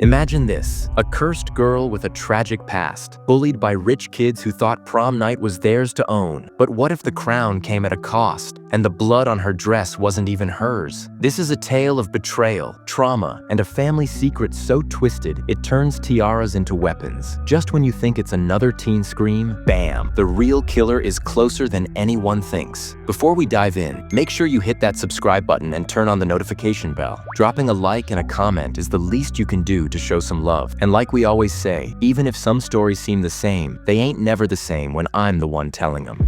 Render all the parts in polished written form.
Imagine this, a cursed girl with a tragic past, bullied by rich kids who thought prom night was theirs to own. But what if the crown came at a cost, and the blood on her dress wasn't even hers? This is a tale of betrayal, trauma, and a family secret so twisted it turns tiaras into weapons. Just when you think it's another teen scream, bam, the real killer is closer than anyone thinks. Before we dive in, make sure you hit that subscribe button and turn on the notification bell. Dropping a like and a comment is the least you can do to show some love. And like we always say, even if some stories seem the same, they ain't never the same when I'm the one telling them.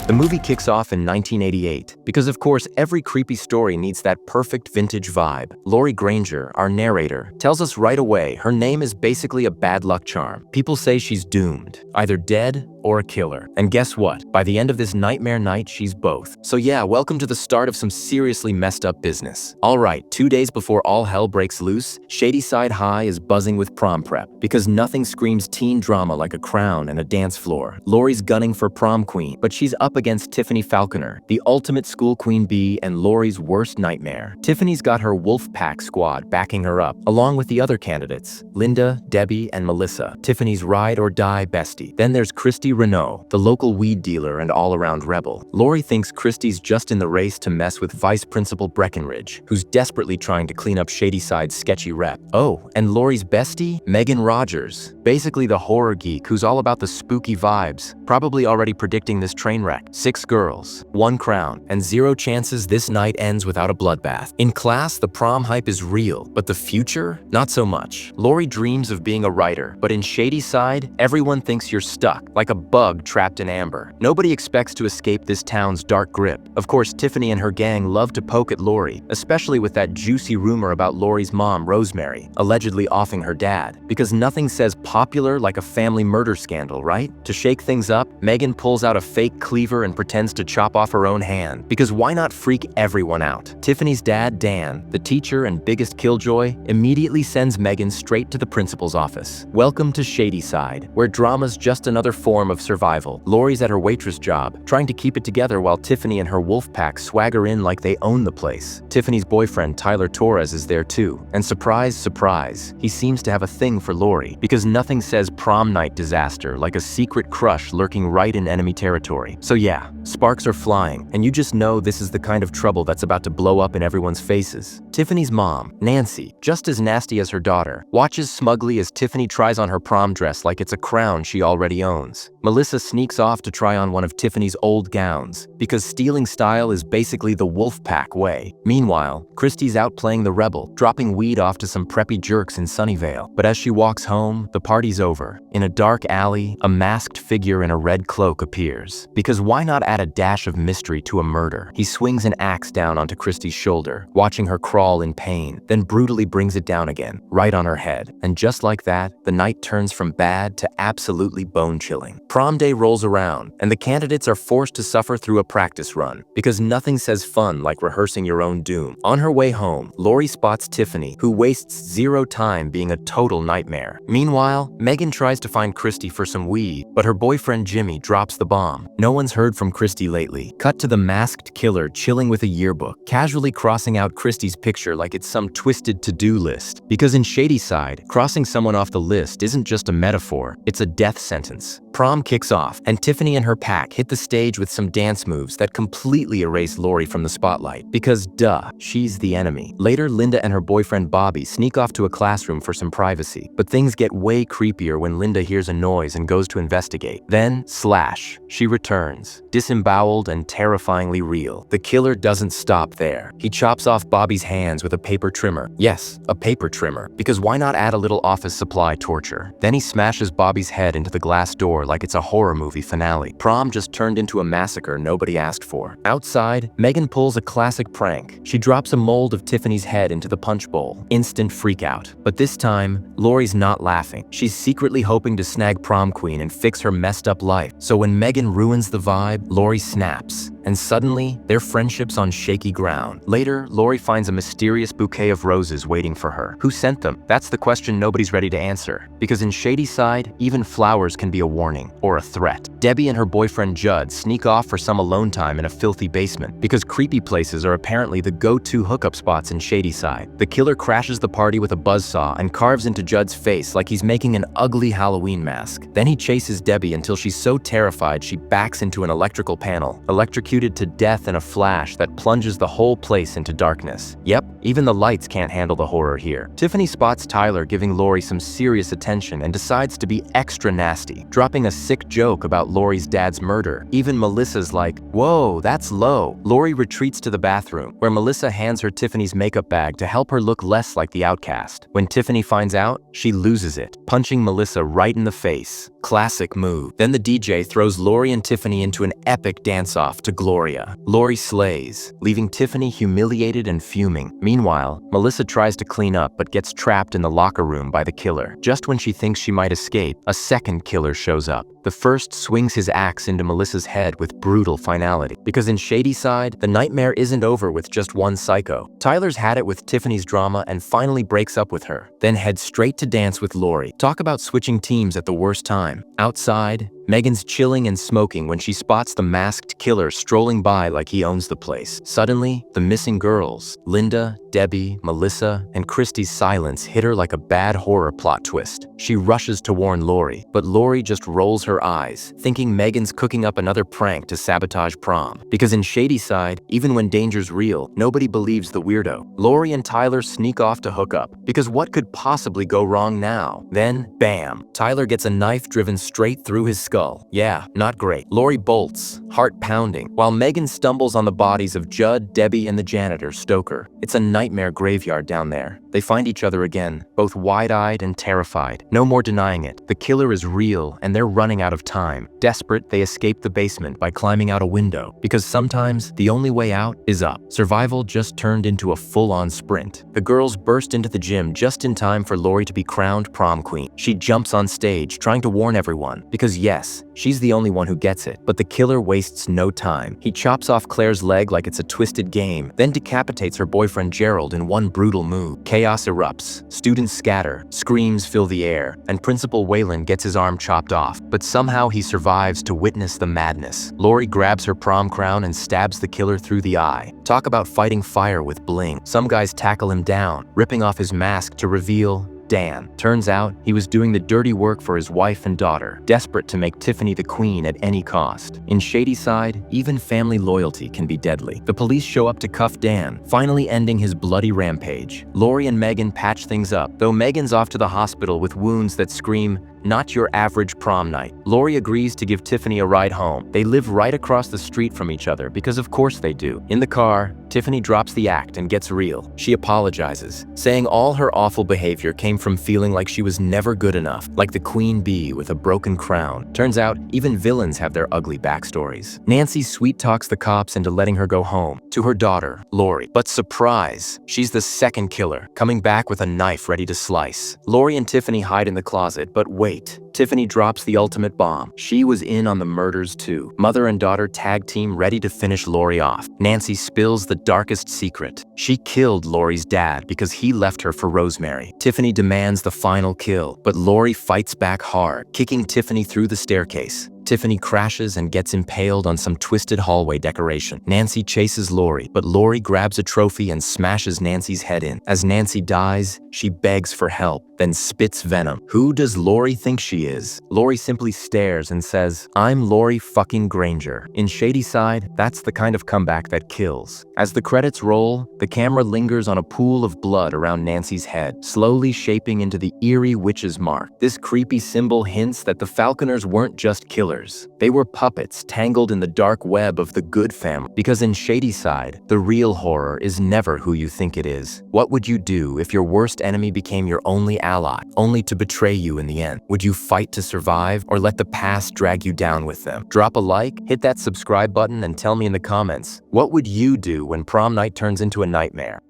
The movie kicks off in 1988, because of course every creepy story needs that perfect vintage vibe. Laurie Granger, our narrator, tells us right away her name is basically a bad luck charm. People say she's doomed, either dead or a killer. And guess what? By the end of this nightmare night, she's both. So yeah, welcome to the start of some seriously messed up business. Alright, 2 days before all hell breaks loose, Shadyside High is buzzing with prom prep, because nothing screams teen drama like a crown and a dance floor. Laurie's gunning for prom queen, but she's up against Tiffany Falconer, the ultimate school queen bee and Laurie's worst nightmare. Tiffany's got her wolf pack squad backing her up, along with the other candidates, Linda, Debbie, and Melissa, Tiffany's ride or die bestie. Then there's Christy Renault, the local weed dealer and all-around rebel. Laurie thinks Christy's just in the race to mess with Vice Principal Breckenridge, who's desperately trying to clean up Shadyside's sketchy rep. Oh, and Laurie's bestie? Megan Rogers, basically the horror geek who's all about the spooky vibes, probably already predicting this train wreck. 6 girls, 1 crown, and 0 chances this night ends without a bloodbath. In class, the prom hype is real, but the future? Not so much. Laurie dreams of being a writer, but in Shadyside, everyone thinks you're stuck, like a bug trapped in amber. Nobody expects to escape this town's dark grip. Of course, Tiffany and her gang love to poke at Laurie, especially with that juicy rumor about Laurie's mom, Rosemary, allegedly offing her dad. Because nothing says popular like a family murder scandal, right? To shake things up, Megan pulls out a fake cleaver and pretends to chop off her own hand. Because why not freak everyone out? Tiffany's dad, Dan, the teacher and biggest killjoy, immediately sends Megan straight to the principal's office. Welcome to Shadyside, where drama's just another form of survival. Laurie's at her waitress job, trying to keep it together while Tiffany and her wolf pack swagger in like they own the place. Tiffany's boyfriend, Tyler Torres, is there too. And surprise, surprise, he seems to have a thing for Laurie, because nothing says prom night disaster like a secret crush lurking right in enemy territory. So yeah, sparks are flying, and you just know this is the kind of trouble that's about to blow up in everyone's faces. Tiffany's mom, Nancy, just as nasty as her daughter, watches smugly as Tiffany tries on her prom dress like it's a crown she already owns. Melissa sneaks off to try on one of Tiffany's old gowns, because stealing style is basically the wolf pack way. Meanwhile, Christy's out playing the rebel, dropping weed off to some preppy jerks in Sunnyvale. But as she walks home, the party's over. In a dark alley, a masked figure in a red cloak appears. Because why not add a dash of mystery to a murder? He swings an axe down onto Christy's shoulder, watching her crawl in pain, then brutally brings it down again, right on her head. And just like that, the night turns from bad to absolutely bone-chilling. Prom day rolls around, and the candidates are forced to suffer through a practice run, because nothing says fun like rehearsing your own doom. On her way home, Laurie spots Tiffany, who wastes 0 time being a total nightmare. Meanwhile, Megan tries to find Christy for some weed, but her boyfriend Jimmy drops the bomb. No one's heard from Christy lately. Cut to the masked killer chilling with a yearbook, casually crossing out Christy's picture like it's some twisted to-do list. Because in Shadyside, crossing someone off the list isn't just a metaphor, it's a death sentence. Prom kicks off, and Tiffany and her pack hit the stage with some dance moves that completely erase Laurie from the spotlight. Because duh, she's the enemy. Later, Linda and her boyfriend Bobby sneak off to a classroom for some privacy. But things get way creepier when Linda hears a noise and goes to investigate. Then, slash, she returns, disemboweled and terrifyingly real. The killer doesn't stop there. He chops off Bobby's hands with a paper trimmer. Yes, a paper trimmer. Because why not add a little office supply torture? Then he smashes Bobby's head into the glass door like it's a horror movie finale. Prom just turned into a massacre nobody asked for. Outside, Megan pulls a classic prank. She drops a mold of Tiffany's head into the punch bowl. Instant freakout. But this time, Laurie's not laughing. She's secretly hoping to snag prom queen and fix her messed up life. So when Megan ruins the vibe, Laurie snaps. And suddenly, their friendship's on shaky ground. Later, Laurie finds a mysterious bouquet of roses waiting for her. Who sent them? That's the question nobody's ready to answer. Because in Shadyside, even flowers can be a warning. or a threat. Debbie and her boyfriend Judd sneak off for some alone time in a filthy basement, because creepy places are apparently the go-to hookup spots in Shadyside. The killer crashes the party with a buzzsaw and carves into Judd's face like he's making an ugly Halloween mask. Then he chases Debbie until she's so terrified she backs into an electrical panel, electrocuted to death in a flash that plunges the whole place into darkness. Yep, even the lights can't handle the horror here. Tiffany spots Tyler giving Lori some serious attention and decides to be extra nasty, dropping a sick joke about Lori's dad's murder. Even Melissa's like, "Whoa, that's low." Lori retreats to the bathroom, where Melissa hands her Tiffany's makeup bag to help her look less like the outcast. When Tiffany finds out, she loses it, punching Melissa right in the face. Classic move. Then the DJ throws Lori and Tiffany into an epic dance-off to Gloria. Lori slays, leaving Tiffany humiliated and fuming. Meanwhile, Melissa tries to clean up but gets trapped in the locker room by the killer. Just when she thinks she might escape, a second killer shows up. The first swings his axe into Melissa's head with brutal finality. Because in Shadyside, the nightmare isn't over with just one psycho. Tyler's had it with Tiffany's drama and finally breaks up with her, then heads straight to dance with Lori. Talk about switching teams at the worst time. Outside, Megan's chilling and smoking when she spots the masked killer strolling by like he owns the place. Suddenly, the missing girls, Linda, Debbie, Melissa, and Christy's silence hit her like a bad horror plot twist. She rushes to warn Lori, but Lori just rolls her eyes, thinking Megan's cooking up another prank to sabotage prom. Because in Shadyside, even when danger's real, nobody believes the weirdo. Lori and Tyler sneak off to hook up, because what could possibly go wrong now? Then, bam, Tyler gets a knife driven straight through his skull. Yeah, not great. Lori bolts, heart pounding, while Megan stumbles on the bodies of Judd, Debbie, and the janitor, Stoker. It's a nightmare graveyard down there. They find each other again, both wide-eyed and terrified. No more denying it. The killer is real, and they're running out of time. Desperate, they escape the basement by climbing out a window, because sometimes the only way out is up. Survival just turned into a full-on sprint. The girls burst into the gym just in time for Lori to be crowned prom queen. She jumps on stage, trying to warn everyone, because yes, she's the only one who gets it. But the killer wastes no time. He chops off Claire's leg like it's a twisted game, then decapitates her boyfriend Gerald in one brutal move. Chaos erupts, students scatter, screams fill the air, and Principal Whalen gets his arm chopped off, but somehow he survives to witness the madness. Lori grabs her prom crown and stabs the killer through the eye. Talk about fighting fire with bling. Some guys tackle him down, ripping off his mask to reveal Dan. Turns out, he was doing the dirty work for his wife and daughter, desperate to make Tiffany the queen at any cost. In Shadyside, even family loyalty can be deadly. The police show up to cuff Dan, finally ending his bloody rampage. Lori and Megan patch things up, though Megan's off to the hospital with wounds that scream, "Not your average prom night." Lori agrees to give Tiffany a ride home. They live right across the street from each other because of course they do. In the car, Tiffany drops the act and gets real. She apologizes, saying all her awful behavior came from feeling like she was never good enough, like the queen bee with a broken crown. Turns out, even villains have their ugly backstories. Nancy sweet talks the cops into letting her go home, to her daughter, Lori. But surprise, she's the second killer, coming back with a knife ready to slice. Lori and Tiffany hide in the closet, but wait. Tiffany drops the ultimate bomb. She was in on the murders too. Mother and daughter tag team ready to finish Lori off. Nancy spills the darkest secret. She killed Lori's dad because he left her for Rosemary. Tiffany demands the final kill, but Lori fights back hard, kicking Tiffany through the staircase. Tiffany crashes and gets impaled on some twisted hallway decoration. Nancy chases Lori, but Lori grabs a trophy and smashes Nancy's head in. As Nancy dies, she begs for help, then spits venom. Who does Lori think she is? Lori simply stares and says, "I'm Lori fucking Granger." In Shadyside, that's the kind of comeback that kills. As the credits roll, the camera lingers on a pool of blood around Nancy's head, slowly shaping into the eerie witch's mark. This creepy symbol hints that the Falconers weren't just killers. They were puppets tangled in the dark web of the good family. Because in Shadyside, the real horror is never who you think it is. What would you do if your worst enemy became your only ally, only to betray you in the end? Would you fight to survive, or let the past drag you down with them? Drop a like, hit that subscribe button, and tell me in the comments, what would you do when prom night turns into a nightmare?